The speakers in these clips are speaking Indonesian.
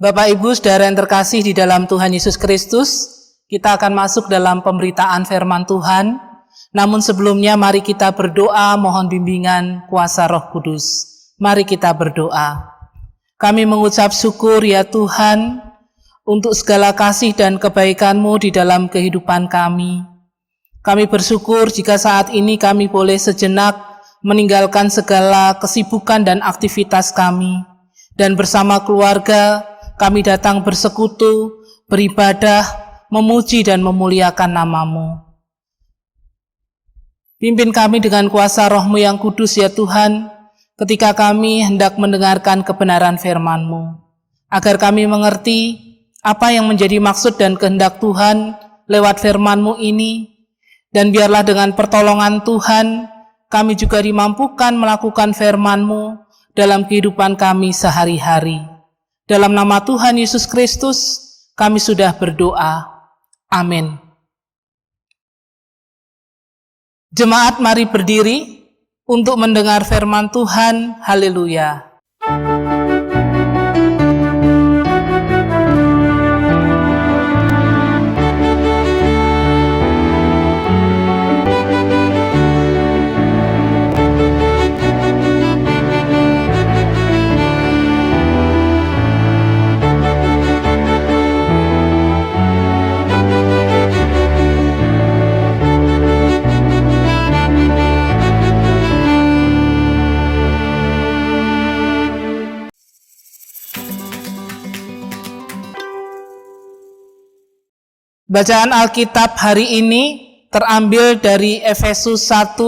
Bapak Ibu Saudara yang terkasih di dalam Tuhan Yesus Kristus, kita akan masuk dalam pemberitaan firman Tuhan. Namun sebelumnya mari kita berdoa mohon bimbingan kuasa Roh Kudus. Mari kita berdoa. Kami mengucap syukur ya Tuhan untuk segala kasih dan kebaikan-Mu di dalam kehidupan kami. Kami bersyukur jika saat ini kami boleh sejenak meninggalkan segala kesibukan dan aktivitas kami, dan bersama keluarga kami datang bersekutu, beribadah, memuji dan memuliakan nama-Mu. Pimpin kami dengan kuasa Roh-Mu yang kudus ya Tuhan, ketika kami hendak mendengarkan kebenaran firman-Mu, agar kami mengerti apa yang menjadi maksud dan kehendak Tuhan lewat firman-Mu ini, dan biarlah dengan pertolongan Tuhan, kami juga dimampukan melakukan firman-Mu dalam kehidupan kami sehari-hari. Dalam nama Tuhan Yesus Kristus, kami sudah berdoa. Amin. Jemaat mari berdiri untuk mendengar firman Tuhan. Haleluya. Bacaan Alkitab hari ini terambil dari Efesus 1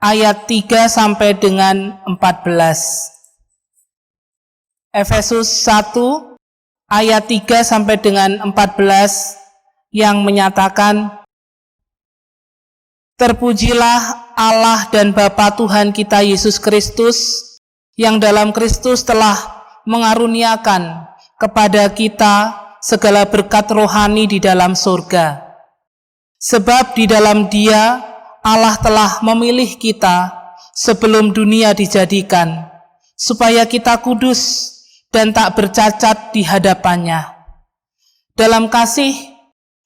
ayat 3 sampai dengan 14. Efesus 1 ayat 3 sampai dengan 14 yang menyatakan, Terpujilah Allah dan Bapa Tuhan kita Yesus Kristus, yang dalam Kristus telah mengaruniakan kepada kita segala berkat rohani di dalam surga. Sebab di dalam Dia Allah telah memilih kita sebelum dunia dijadikan, supaya kita kudus dan tak bercacat di hadapannya. Dalam kasih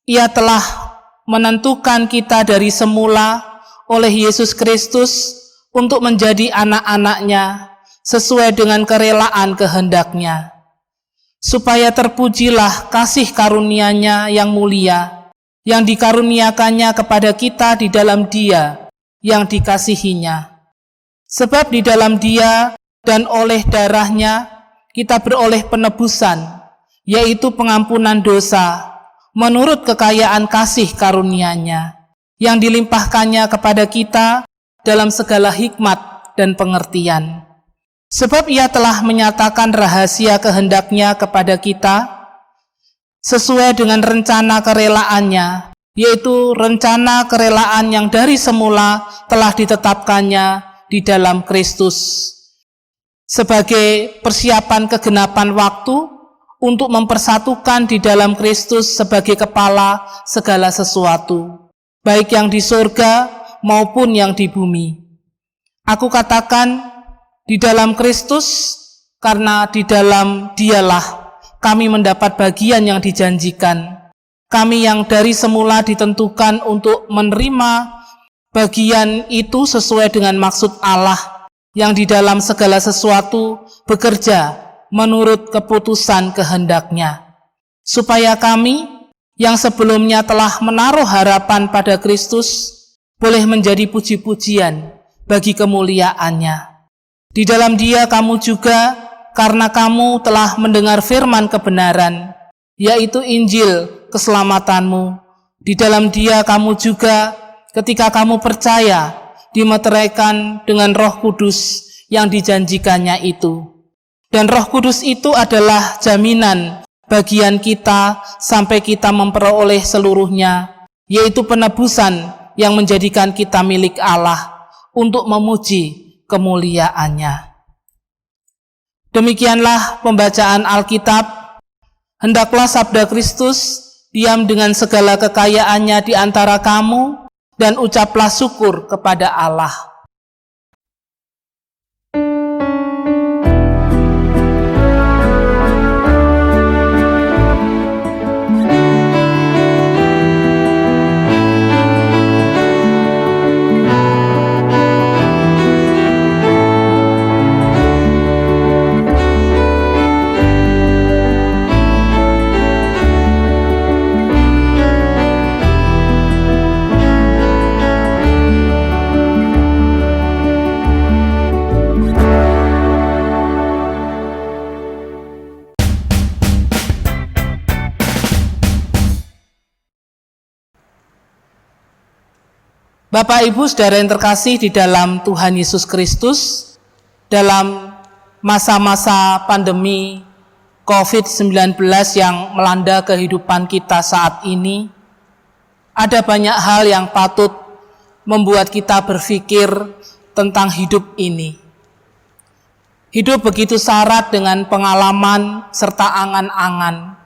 Ia telah menentukan kita dari semula oleh Yesus Kristus untuk menjadi anak-anak-Nya sesuai dengan kerelaan kehendak-Nya, supaya terpujilah kasih karunia-Nya yang mulia, yang dikaruniakannya kepada kita di dalam Dia yang dikasihinya. Sebab di dalam Dia dan oleh darah-Nya kita beroleh penebusan, yaitu pengampunan dosa, menurut kekayaan kasih karunia-Nya, yang dilimpahkannya kepada kita dalam segala hikmat dan pengertian. Sebab Ia telah menyatakan rahasia kehendak-Nya kepada kita sesuai dengan rencana kerelaan-Nya, yaitu rencana kerelaan yang dari semula telah ditetapkannya di dalam Kristus, sebagai persiapan kegenapan waktu untuk mempersatukan di dalam Kristus sebagai kepala segala sesuatu, baik yang di surga maupun yang di bumi. Aku katakan di dalam Kristus, karena di dalam Dialah kami mendapat bagian yang dijanjikan. Kami yang dari semula ditentukan untuk menerima bagian itu sesuai dengan maksud Allah, yang di dalam segala sesuatu bekerja menurut keputusan kehendak-Nya, supaya kami yang sebelumnya telah menaruh harapan pada Kristus boleh menjadi puji-pujian bagi kemuliaan-Nya. Di dalam Dia kamu juga, karena kamu telah mendengar firman kebenaran, yaitu Injil keselamatanmu. Di dalam Dia kamu juga, ketika kamu percaya, dimeteraikan dengan Roh Kudus yang dijanjikannya itu. Dan Roh Kudus itu adalah jaminan bagian kita sampai kita memperoleh seluruhnya, yaitu penebusan yang menjadikan kita milik Allah untuk memuji kemuliaan-Nya. Demikianlah pembacaan Alkitab. Hendaklah sabda Kristus diam dengan segala kekayaannya di antara kamu, dan ucaplah syukur kepada Allah. Bapak Ibu Saudara yang terkasih di dalam Tuhan Yesus Kristus, dalam masa-masa pandemi COVID-19 yang melanda kehidupan kita saat ini, ada banyak hal yang patut membuat kita berpikir tentang hidup ini. Hidup begitu syarat dengan pengalaman serta angan-angan.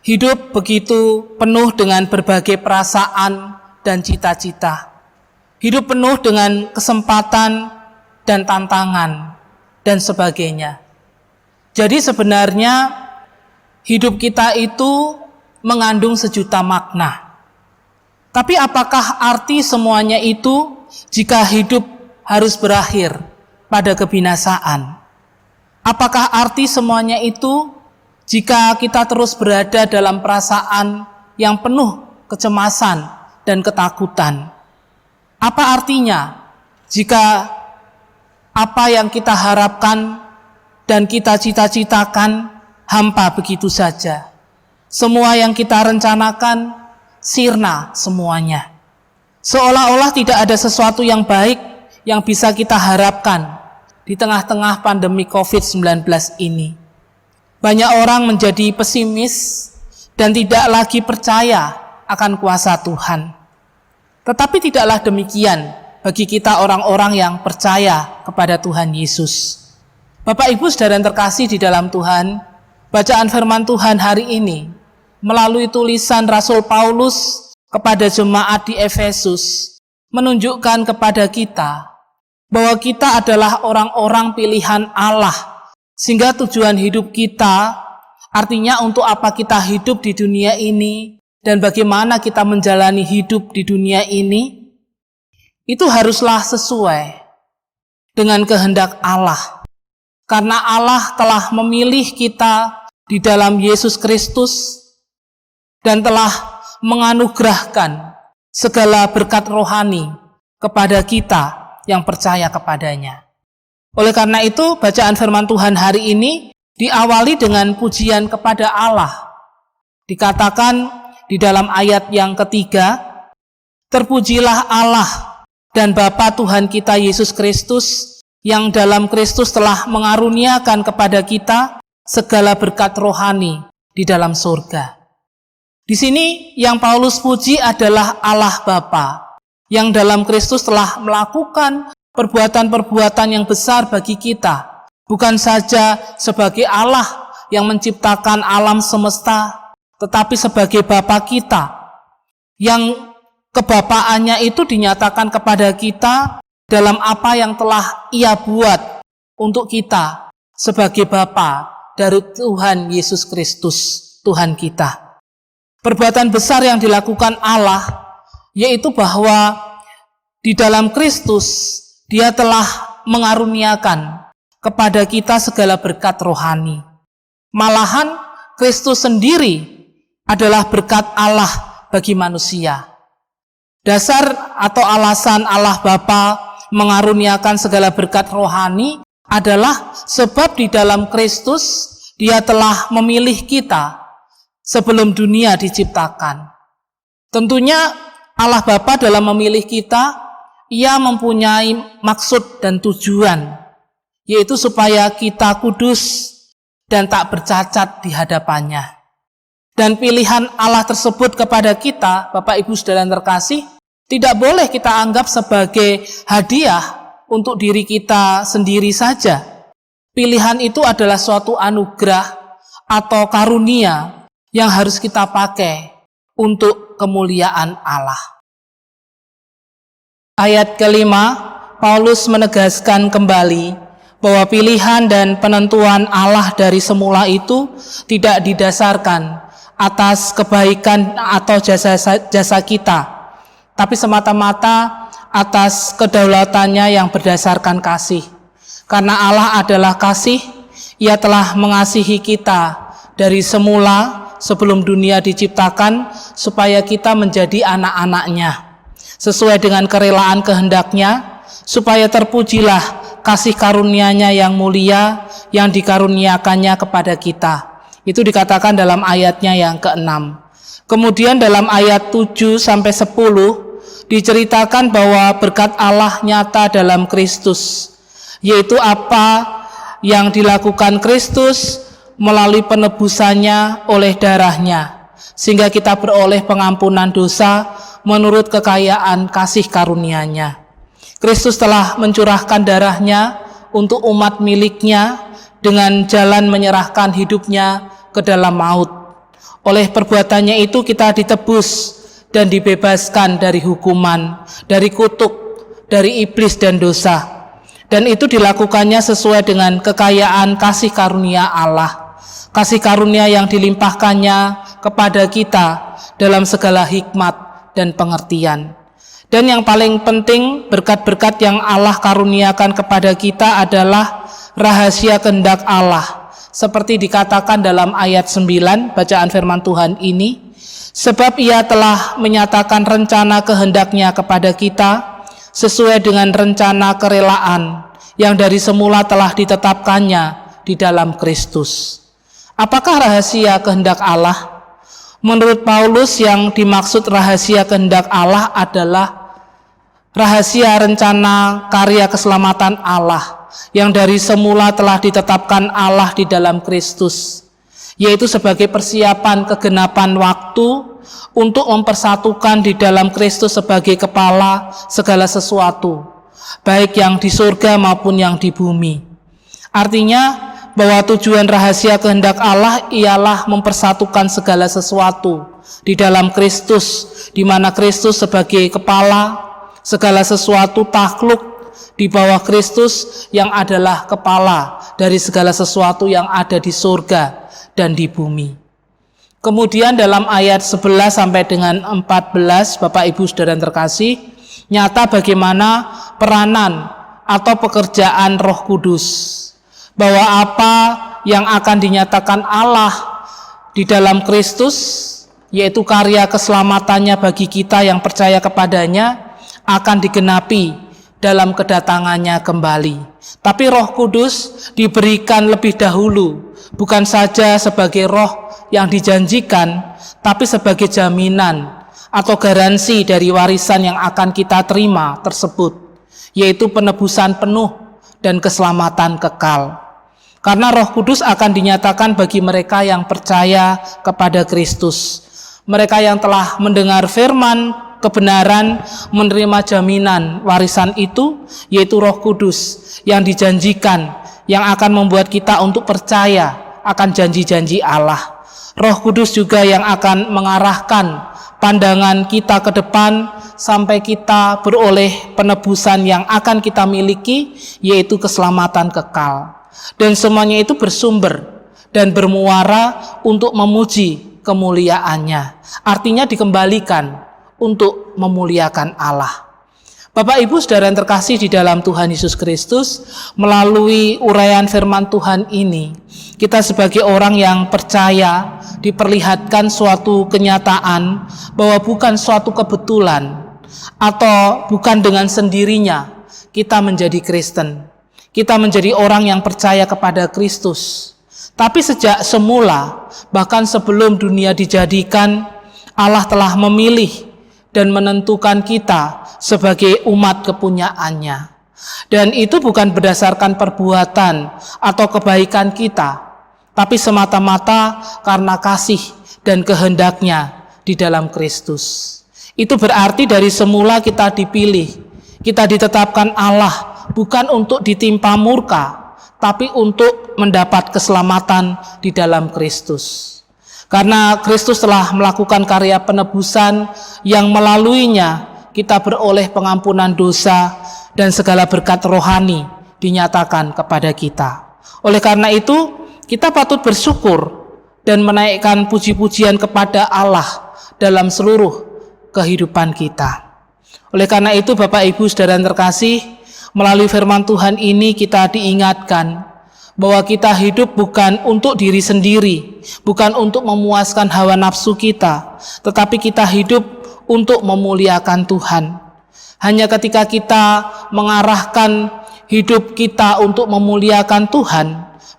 Hidup begitu penuh dengan berbagai perasaan dan cita-cita. Hidup penuh dengan kesempatan dan tantangan dan sebagainya. Jadi sebenarnya hidup kita itu mengandung sejuta makna. Tapi apakah arti semuanya itu jika hidup harus berakhir pada kebinasaan? Apakah arti semuanya itu jika kita terus berada dalam perasaan yang penuh kecemasan dan ketakutan? Apa artinya jika apa yang kita harapkan dan kita cita-citakan hampa begitu saja? Semua yang kita rencanakan sirna semuanya. Seolah-olah tidak ada sesuatu yang baik yang bisa kita harapkan di tengah-tengah pandemi COVID-19 ini. Banyak orang menjadi pesimis dan tidak lagi percaya akan kuasa Tuhan. Tetapi tidaklah demikian bagi kita orang-orang yang percaya kepada Tuhan Yesus. Bapak Ibu Saudara yang terkasih di dalam Tuhan, bacaan firman Tuhan hari ini melalui tulisan Rasul Paulus kepada jemaat di Efesus menunjukkan kepada kita bahwa kita adalah orang-orang pilihan Allah, sehingga tujuan hidup kita, artinya untuk apa kita hidup di dunia ini dan bagaimana kita menjalani hidup di dunia ini, itu haruslah sesuai dengan kehendak Allah. Karena Allah telah memilih kita di dalam Yesus Kristus dan telah menganugerahkan segala berkat rohani kepada kita yang percaya kepadanya. Oleh karena itu, bacaan firman Tuhan hari ini diawali dengan pujian kepada Allah. Dikatakan di dalam ayat yang ketiga, terpujilah Allah dan Bapa Tuhan kita Yesus Kristus, yang dalam Kristus telah mengaruniakan kepada kita segala berkat rohani di dalam surga. Di sini yang Paulus puji adalah Allah Bapa, yang dalam Kristus telah melakukan perbuatan-perbuatan yang besar bagi kita, bukan saja sebagai Allah yang menciptakan alam semesta, tetapi sebagai Bapa kita, yang kebapaannya itu dinyatakan kepada kita dalam apa yang telah Ia buat untuk kita sebagai Bapa dari Tuhan Yesus Kristus, Tuhan kita. Perbuatan besar yang dilakukan Allah, yaitu bahwa di dalam Kristus Dia telah mengaruniakan kepada kita segala berkat rohani. Malahan Kristus sendiri adalah berkat Allah bagi manusia. Dasar atau alasan Allah Bapa mengaruniakan segala berkat rohani adalah sebab di dalam Kristus Dia telah memilih kita sebelum dunia diciptakan. Tentunya Allah Bapa dalam memilih kita, Ia mempunyai maksud dan tujuan, yaitu supaya kita kudus dan tak bercacat di hadapannya. Dan pilihan Allah tersebut kepada kita, Bapak Ibu Saudara yang terkasih, tidak boleh kita anggap sebagai hadiah untuk diri kita sendiri saja. Pilihan itu adalah suatu anugerah atau karunia yang harus kita pakai untuk kemuliaan Allah. Ayat kelima, Paulus menegaskan kembali bahwa pilihan dan penentuan Allah dari semula itu tidak didasarkan atas kebaikan atau jasa kita, tapi semata-mata atas kedaulatannya yang berdasarkan kasih. Karena Allah adalah kasih, Ia telah mengasihi kita dari semula sebelum dunia diciptakan, supaya kita menjadi anak-anak-Nya, sesuai dengan kerelaan kehendak-Nya, supaya terpujilah kasih karunia-Nya yang mulia yang dikaruniakannya kepada kita. Itu dikatakan dalam ayatnya yang ke-6. Kemudian dalam ayat 7-10, diceritakan bahwa berkat Allah nyata dalam Kristus, yaitu apa yang dilakukan Kristus melalui penebusannya oleh darahnya, sehingga kita beroleh pengampunan dosa menurut kekayaan kasih karunia-Nya. Kristus telah mencurahkan darahnya untuk umat miliknya dengan jalan menyerahkan hidupnya ke dalam maut. Oleh perbuatannya itu kita ditebus dan dibebaskan dari hukuman, dari kutuk, dari iblis dan dosa. Dan itu dilakukannya sesuai dengan kekayaan kasih karunia Allah. Kasih karunia yang dilimpahkannya kepada kita dalam segala hikmat dan pengertian. Dan yang paling penting, berkat-berkat yang Allah karuniakan kepada kita adalah rahasia kehendak Allah. Seperti dikatakan dalam ayat 9 bacaan firman Tuhan ini, sebab Ia telah menyatakan rencana kehendaknya kepada kita sesuai dengan rencana kerelaan yang dari semula telah ditetapkannya di dalam Kristus. Apakah rahasia kehendak Allah? Menurut Paulus, yang dimaksud rahasia kehendak Allah adalah rahasia rencana karya keselamatan Allah yang dari semula telah ditetapkan Allah di dalam Kristus, yaitu sebagai persiapan kegenapan waktu untuk mempersatukan di dalam Kristus sebagai kepala segala sesuatu, baik yang di surga maupun yang di bumi. Artinya bahwa tujuan rahasia kehendak Allah ialah mempersatukan segala sesuatu di dalam Kristus, di mana Kristus sebagai kepala, segala sesuatu takluk di bawah Kristus yang adalah kepala dari segala sesuatu yang ada di surga dan di bumi. Kemudian dalam ayat 11 sampai dengan 14, Bapak Ibu Saudara yang terkasih, nyata bagaimana peranan atau pekerjaan Roh Kudus, bahwa apa yang akan dinyatakan Allah di dalam Kristus, yaitu karya keselamatannya bagi kita yang percaya kepadanya, akan digenapi dalam kedatangannya kembali. Tapi Roh Kudus diberikan lebih dahulu, bukan saja sebagai roh yang dijanjikan, tapi sebagai jaminan atau garansi dari warisan yang akan kita terima tersebut, yaitu penebusan penuh dan keselamatan kekal. Karena Roh Kudus akan dinyatakan bagi mereka yang percaya kepada Kristus, mereka yang telah mendengar firman kebenaran, menerima jaminan warisan itu, yaitu Roh Kudus yang dijanjikan, yang akan membuat kita untuk percaya akan janji-janji Allah. Roh Kudus juga yang akan mengarahkan pandangan kita ke depan sampai kita beroleh penebusan yang akan kita miliki, yaitu keselamatan kekal. Dan semuanya itu bersumber dan bermuara untuk memuji kemuliaannya. Artinya dikembalikan untuk memuliakan Allah. Bapak Ibu Saudara yang terkasih di dalam Tuhan Yesus Kristus, melalui uraian firman Tuhan ini, kita sebagai orang yang percaya diperlihatkan suatu kenyataan bahwa bukan suatu kebetulan atau bukan dengan sendirinya kita menjadi Kristen. Kita menjadi orang yang percaya kepada Kristus. Tapi sejak semula, bahkan sebelum dunia dijadikan, Allah telah memilih dan menentukan kita sebagai umat kepunyaannya. Dan itu bukan berdasarkan perbuatan atau kebaikan kita, tapi semata-mata karena kasih dan kehendaknya di dalam Kristus. Itu berarti dari semula kita dipilih, kita ditetapkan Allah bukan untuk ditimpa murka, tapi untuk mendapat keselamatan di dalam Kristus. Karena Kristus telah melakukan karya penebusan yang melaluinya kita beroleh pengampunan dosa dan segala berkat rohani dinyatakan kepada kita. Oleh karena itu, kita patut bersyukur dan menaikkan puji-pujian kepada Allah dalam seluruh kehidupan kita. Oleh karena itu, Bapak Ibu Saudara yang terkasih, melalui firman Tuhan ini kita diingatkan bahwa kita hidup bukan untuk diri sendiri, bukan untuk memuaskan hawa nafsu kita, tetapi kita hidup untuk memuliakan Tuhan. Hanya ketika kita mengarahkan hidup kita untuk memuliakan Tuhan,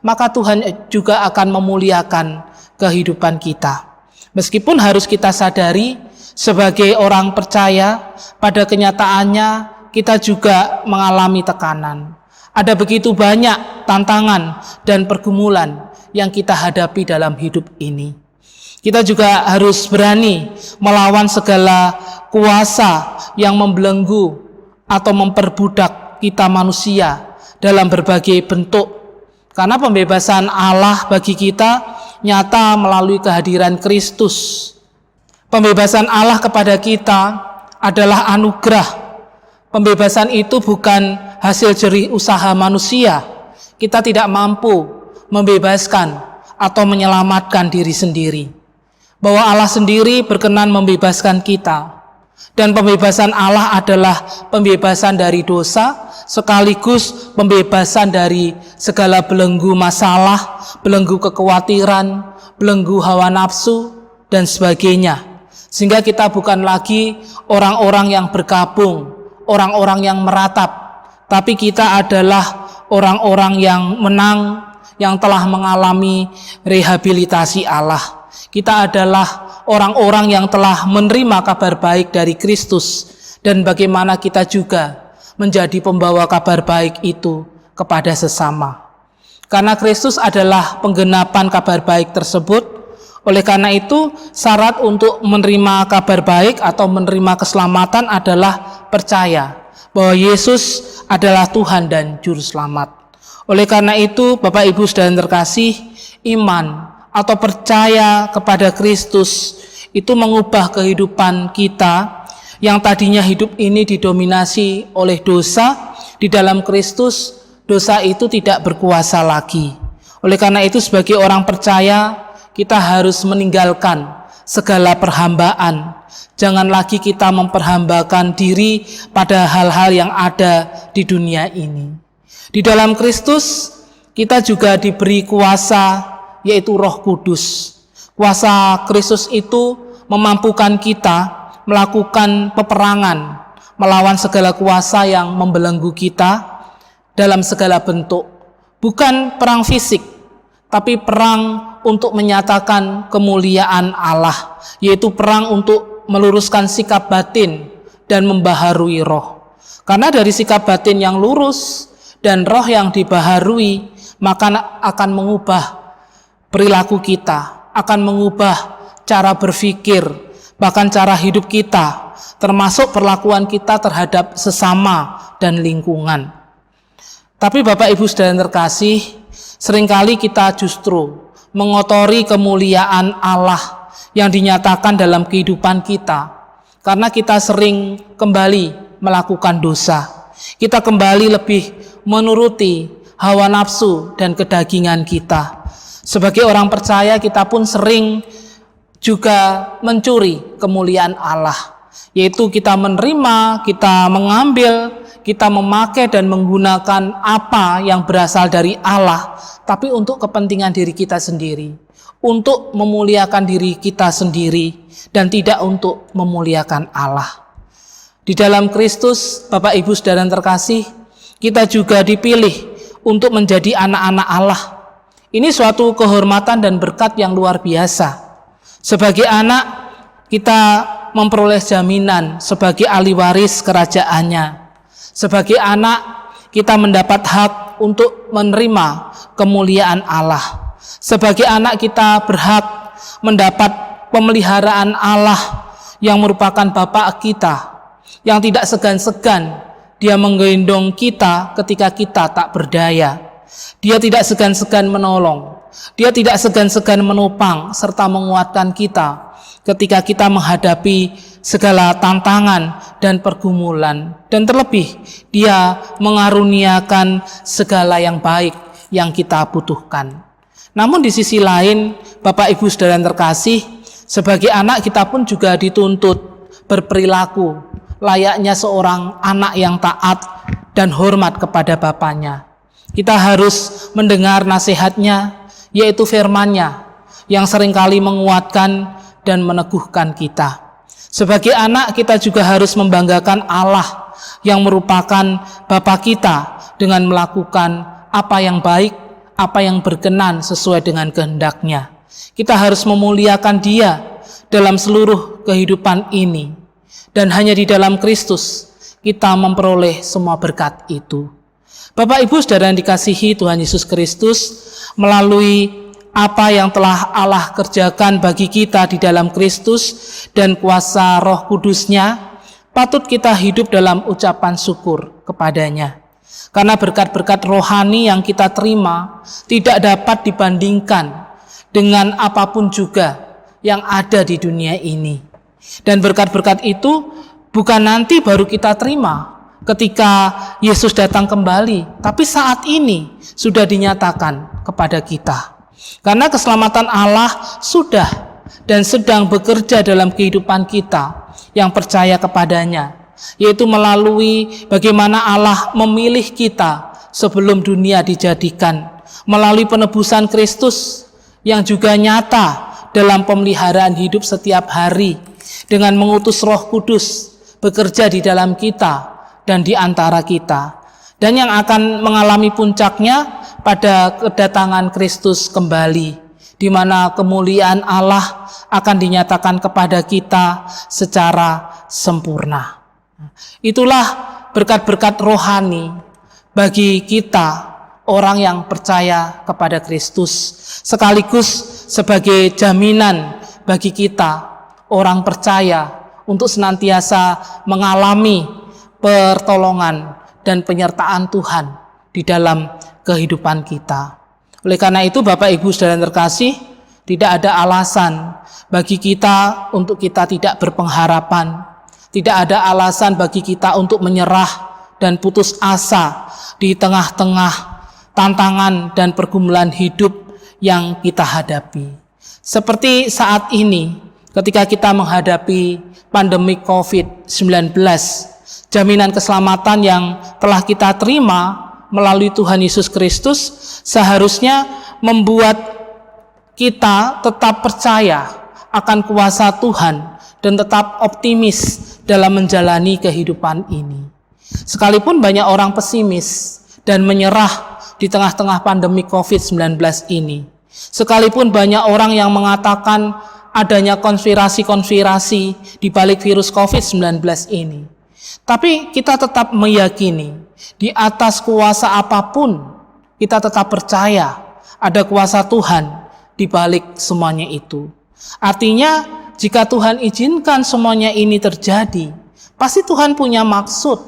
maka Tuhan juga akan memuliakan kehidupan kita. Meskipun harus kita sadari, Sebagai orang percaya, pada kenyataannya kita juga mengalami tekanan. Ada begitu banyak tantangan dan pergumulan yang kita hadapi dalam hidup ini. Kita juga harus berani melawan segala kuasa yang membelenggu atau memperbudak kita manusia dalam berbagai bentuk. Karena pembebasan Allah bagi kita nyata melalui kehadiran Kristus. Pembebasan Allah kepada kita adalah anugerah. Pembebasan itu bukan hasil jerih usaha manusia. Kita tidak mampu membebaskan atau menyelamatkan diri sendiri. Bahwa Allah sendiri berkenan membebaskan kita. Dan pembebasan Allah adalah pembebasan dari dosa, sekaligus pembebasan dari segala belenggu masalah, belenggu kekhawatiran, belenggu hawa nafsu, dan sebagainya. Sehingga kita bukan lagi orang-orang yang berkabung, orang-orang yang meratap, tapi kita adalah orang-orang yang menang, yang telah mengalami rehabilitasi Allah. Kita adalah orang-orang yang telah menerima kabar baik dari Kristus, dan bagaimana kita juga menjadi pembawa kabar baik itu kepada sesama. Karena Kristus adalah penggenapan kabar baik tersebut. Oleh karena itu, syarat untuk menerima kabar baik atau menerima keselamatan adalah percaya bahwa Yesus adalah Tuhan dan Juru Selamat. Oleh karena itu, Bapak Ibu saudara terkasih, iman atau percaya kepada Kristus itu mengubah kehidupan kita yang tadinya hidup ini didominasi oleh dosa. Di dalam Kristus, dosa itu tidak berkuasa lagi. Oleh karena itu, sebagai orang percaya, kita harus meninggalkan segala perhambaan. Jangan lagi kita memperhambakan diri pada hal-hal yang ada di dunia ini. Di dalam Kristus, kita juga diberi kuasa, yaitu Roh Kudus. Kuasa Kristus itu memampukan kita melakukan peperangan, melawan segala kuasa yang membelenggu kita dalam segala bentuk. Bukan perang fisik, tapi perang untuk menyatakan kemuliaan Allah, yaitu perang untuk meluruskan sikap batin dan membaharui roh. Karena dari sikap batin yang lurus dan roh yang dibaharui, maka akan mengubah perilaku kita, akan mengubah cara berpikir, bahkan cara hidup kita, termasuk perlakuan kita terhadap sesama dan lingkungan. Tapi Bapak Ibu saudara terkasih, seringkali kita justru mengotori kemuliaan Allah yang dinyatakan dalam kehidupan kita, karena kita sering kembali melakukan dosa. Kita kembali lebih menuruti hawa nafsu dan kedagingan kita. Sebagai orang percaya, kita pun sering juga mencuri kemuliaan Allah, yaitu kita menerima, kita mengambil, kita memakai dan menggunakan apa yang berasal dari Allah, tapi untuk kepentingan diri kita sendiri, untuk memuliakan diri kita sendiri, dan tidak untuk memuliakan Allah. Di dalam Kristus, Bapak Ibu saudara terkasih, kita juga dipilih untuk menjadi anak-anak Allah. Ini suatu kehormatan dan berkat yang luar biasa. Sebagai anak, kita memperoleh jaminan sebagai ahli waris kerajaannya. Sebagai anak, kita mendapat hak untuk menerima kemuliaan Allah. Sebagai anak, kita berhak mendapat pemeliharaan Allah yang merupakan Bapa kita, yang tidak segan-segan Dia menggendong kita ketika kita tak berdaya. Dia tidak segan-segan menolong. Dia tidak segan-segan menopang serta menguatkan kita ketika kita menghadapi segala tantangan dan pergumulan. Dan terlebih, Dia mengaruniakan segala yang baik yang kita butuhkan. Namun di sisi lain, Bapak Ibu saudara yang terkasih, sebagai anak kita pun juga dituntut berperilaku layaknya seorang anak yang taat dan hormat kepada bapaknya. Kita harus mendengar nasihatnya, yaitu firman-Nya yang seringkali menguatkan dan meneguhkan kita. Sebagai anak, kita juga harus membanggakan Allah yang merupakan Bapa kita dengan melakukan apa yang baik, apa yang berkenan sesuai dengan kehendak-Nya. Kita harus memuliakan Dia dalam seluruh kehidupan ini. Dan hanya di dalam Kristus kita memperoleh semua berkat itu. Bapak Ibu Saudara yang dikasihi Tuhan Yesus Kristus, melalui apa yang telah Allah kerjakan bagi kita di dalam Kristus dan kuasa Roh Kudus-Nya, patut kita hidup dalam ucapan syukur kepadanya. Karena berkat-berkat rohani yang kita terima tidak dapat dibandingkan dengan apapun juga yang ada di dunia ini. Dan berkat-berkat itu bukan nanti baru kita terima ketika Yesus datang kembali, tapi saat ini sudah dinyatakan kepada kita. Karena keselamatan Allah sudah dan sedang bekerja dalam kehidupan kita yang percaya kepadanya, yaitu melalui bagaimana Allah memilih kita sebelum dunia dijadikan, melalui penebusan Kristus yang juga nyata dalam pemeliharaan hidup setiap hari, dengan mengutus Roh Kudus bekerja di dalam kita dan di antara kita, dan yang akan mengalami puncaknya pada kedatangan Kristus kembali, di mana kemuliaan Allah akan dinyatakan kepada kita secara sempurna. Itulah berkat-berkat rohani bagi kita orang yang percaya kepada Kristus, sekaligus sebagai jaminan bagi kita orang percaya untuk senantiasa mengalami pertolongan dan penyertaan Tuhan di dalam kehidupan kita. Oleh karena itu Bapak Ibu Saudara yang terkasih, tidak ada alasan bagi kita untuk kita tidak berpengharapan. Tidak ada alasan bagi kita untuk menyerah dan putus asa di tengah-tengah tantangan dan pergumulan hidup yang kita hadapi. Seperti saat ini, ketika kita menghadapi pandemi COVID-19, jaminan keselamatan yang telah kita terima melalui Tuhan Yesus Kristus seharusnya membuat kita tetap percaya akan kuasa Tuhan dan tetap optimis dalam menjalani kehidupan ini. Sekalipun banyak orang pesimis dan menyerah di tengah-tengah pandemi COVID-19 ini, sekalipun banyak orang yang mengatakan adanya konspirasi-konspirasi di balik virus COVID-19 ini, tapi kita tetap meyakini di atas kuasa apapun, kita tetap percaya ada kuasa Tuhan di balik semuanya itu. Artinya, jika Tuhan izinkan semuanya ini terjadi, pasti Tuhan punya maksud,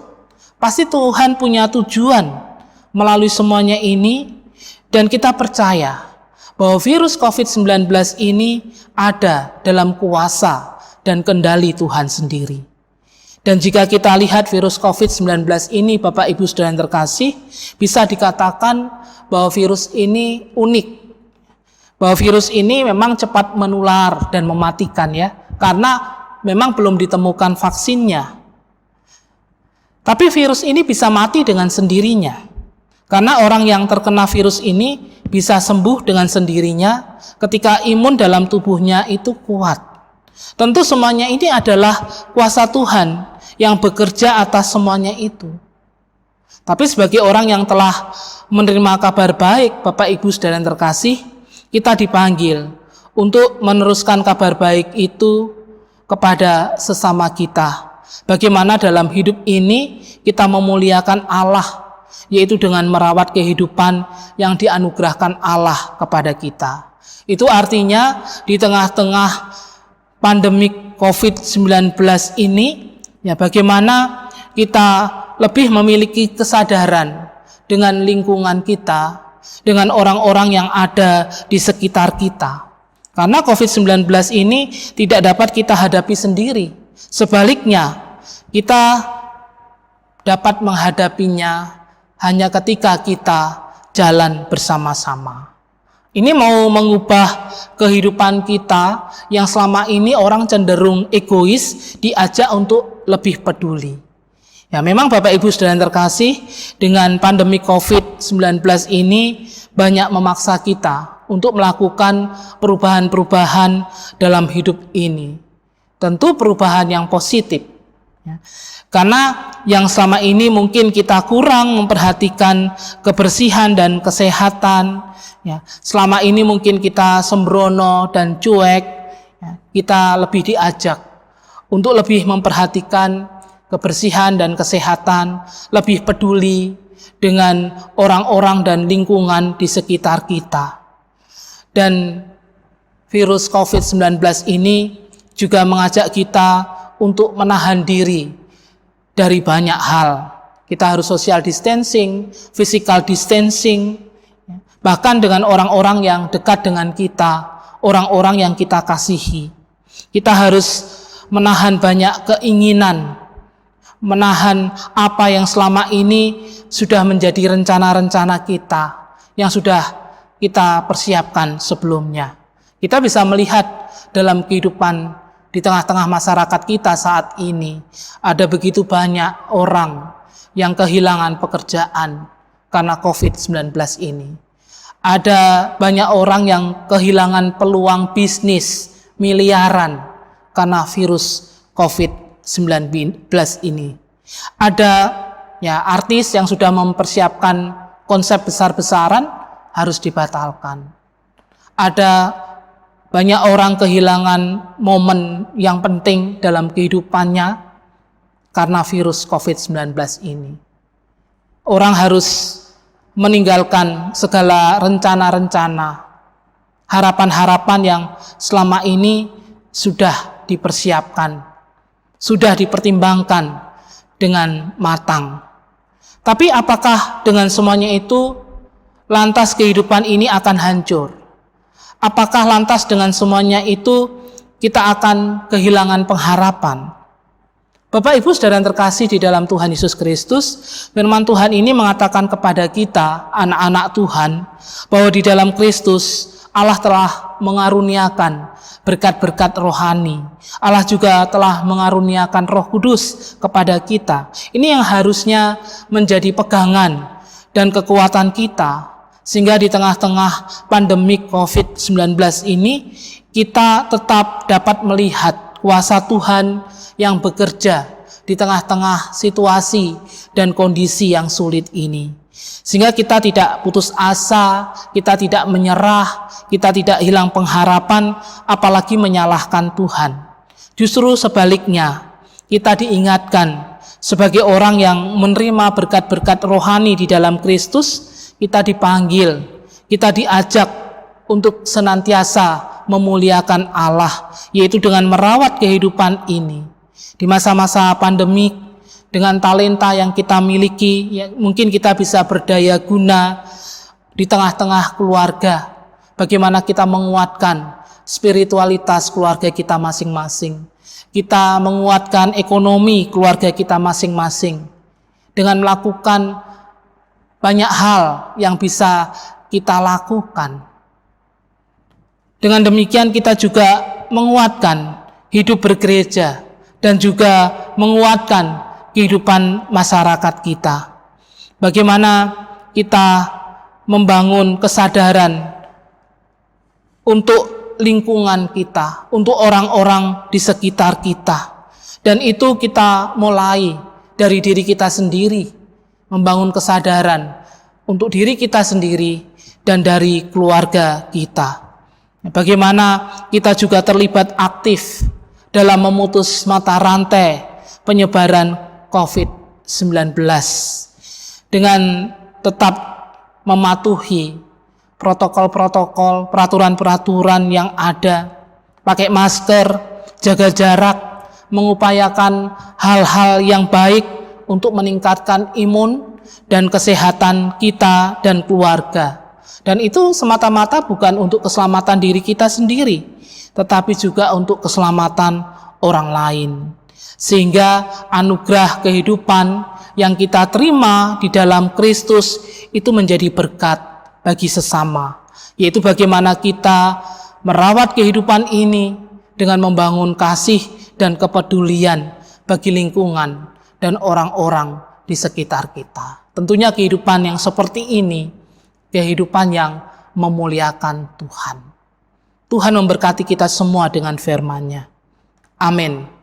pasti Tuhan punya tujuan melalui semuanya ini, dan kita percaya bahwa virus COVID-19 ini ada dalam kuasa dan kendali Tuhan sendiri. Dan jika kita lihat virus COVID-19 ini, Bapak Ibu Saudara yang terkasih, bisa dikatakan bahwa virus ini unik. Bahwa virus ini memang cepat menular dan mematikan ya, karena memang belum ditemukan vaksinnya. Tapi virus ini bisa mati dengan sendirinya. Karena orang yang terkena virus ini bisa sembuh dengan sendirinya ketika imun dalam tubuhnya itu kuat. Tentu semuanya ini adalah kuasa Tuhan yang bekerja atas semuanya itu. Tapi sebagai orang yang telah menerima kabar baik, Bapak Ibu Saudara yang terkasih, kita dipanggil untuk meneruskan kabar baik itu kepada sesama kita. Bagaimana dalam hidup ini kita memuliakan Allah, yaitu dengan merawat kehidupan yang dianugerahkan Allah kepada kita. Itu artinya di tengah-tengah pandemi COVID-19 ini, ya bagaimana kita lebih memiliki kesadaran dengan lingkungan kita, dengan orang-orang yang ada di sekitar kita. Karena COVID-19 ini tidak dapat kita hadapi sendiri. Sebaliknya, kita dapat menghadapinya hanya ketika kita jalan bersama-sama. Ini mau mengubah kehidupan kita yang selama ini orang cenderung egois, diajak untuk lebih peduli. Ya memang Bapak Ibu Saudara yang terkasih, dengan pandemi COVID-19 ini banyak memaksa kita untuk melakukan perubahan-perubahan dalam hidup ini. Tentu perubahan yang positif. Ya. Karena yang selama ini mungkin kita kurang memperhatikan kebersihan dan kesehatan. Ya. Selama ini mungkin kita sembrono dan cuek. kita lebih diajak untuk lebih memperhatikan kebersihan dan kesehatan, lebih peduli dengan orang-orang dan lingkungan di sekitar kita. Dan virus COVID-19 ini juga mengajak kita untuk menahan diri dari banyak hal. Kita harus social distancing, physical distancing, bahkan dengan orang-orang yang dekat dengan kita, orang-orang yang kita kasihi. Kita harus menahan banyak keinginan, menahan apa yang selama ini sudah menjadi rencana-rencana kita, yang sudah kita persiapkan sebelumnya. Kita bisa melihat dalam kehidupan di tengah-tengah masyarakat kita saat ini, ada begitu banyak orang yang kehilangan pekerjaan karena COVID-19 ini. Ada banyak orang yang kehilangan peluang bisnis miliaran karena virus COVID-19 ini. Ada artis yang sudah mempersiapkan konsep besar-besaran harus dibatalkan. Ada banyak orang kehilangan momen yang penting dalam kehidupannya karena virus COVID-19 ini. Orang harus meninggalkan segala rencana-rencana, harapan-harapan yang selama ini sudah dipersiapkan, sudah dipertimbangkan dengan matang. Tapi apakah dengan semuanya itu lantas kehidupan ini akan hancur? Apakah lantas dengan semuanya itu kita akan kehilangan pengharapan? Bapak Ibu saudara yang terkasih di dalam Tuhan Yesus Kristus, firman Tuhan ini mengatakan kepada kita, anak-anak Tuhan, bahwa di dalam Kristus Allah telah mengaruniakan berkat-berkat rohani. Allah juga telah mengaruniakan Roh Kudus kepada kita. Ini yang harusnya menjadi pegangan dan kekuatan kita, sehingga di tengah-tengah pandemi COVID-19 ini kita tetap dapat melihat kuasa Tuhan yang bekerja di tengah-tengah situasi dan kondisi yang sulit ini. Sehingga kita tidak putus asa, kita tidak menyerah, kita tidak hilang pengharapan, apalagi menyalahkan Tuhan. Justru sebaliknya, kita diingatkan sebagai orang yang menerima berkat-berkat rohani di dalam Kristus, kita dipanggil, kita diajak untuk senantiasa memuliakan Allah, yaitu dengan merawat kehidupan ini. Di masa-masa pandemi, dengan talenta yang kita miliki, mungkin kita bisa berdaya guna di tengah-tengah keluarga. Bagaimana kita menguatkan spiritualitas keluarga kita masing-masing. Kita menguatkan ekonomi keluarga kita masing-masing. Dengan melakukan banyak hal yang bisa kita lakukan. Dengan demikian kita juga menguatkan hidup bergereja dan juga menguatkan kehidupan masyarakat kita. Bagaimana kita membangun kesadaran untuk lingkungan kita, untuk orang-orang di sekitar kita. Dan itu kita mulai dari diri kita sendiri, membangun kesadaran untuk diri kita sendiri dan dari keluarga kita. Bagaimana kita juga terlibat aktif dalam memutus mata rantai penyebaran COVID-19 dengan tetap mematuhi protokol-protokol, peraturan-peraturan yang ada, pakai masker, jaga jarak, mengupayakan hal-hal yang baik untuk meningkatkan imun dan kesehatan kita dan keluarga. Dan itu semata-mata bukan untuk keselamatan diri kita sendiri, tetapi juga untuk keselamatan orang lain. Sehingga anugerah kehidupan yang kita terima di dalam Kristus itu menjadi berkat bagi sesama. Yaitu bagaimana kita merawat kehidupan ini dengan membangun kasih dan kepedulian bagi lingkungan dan orang-orang di sekitar kita. Tentunya kehidupan yang seperti ini, kehidupan yang memuliakan Tuhan. Tuhan memberkati kita semua dengan firman-Nya. Amin.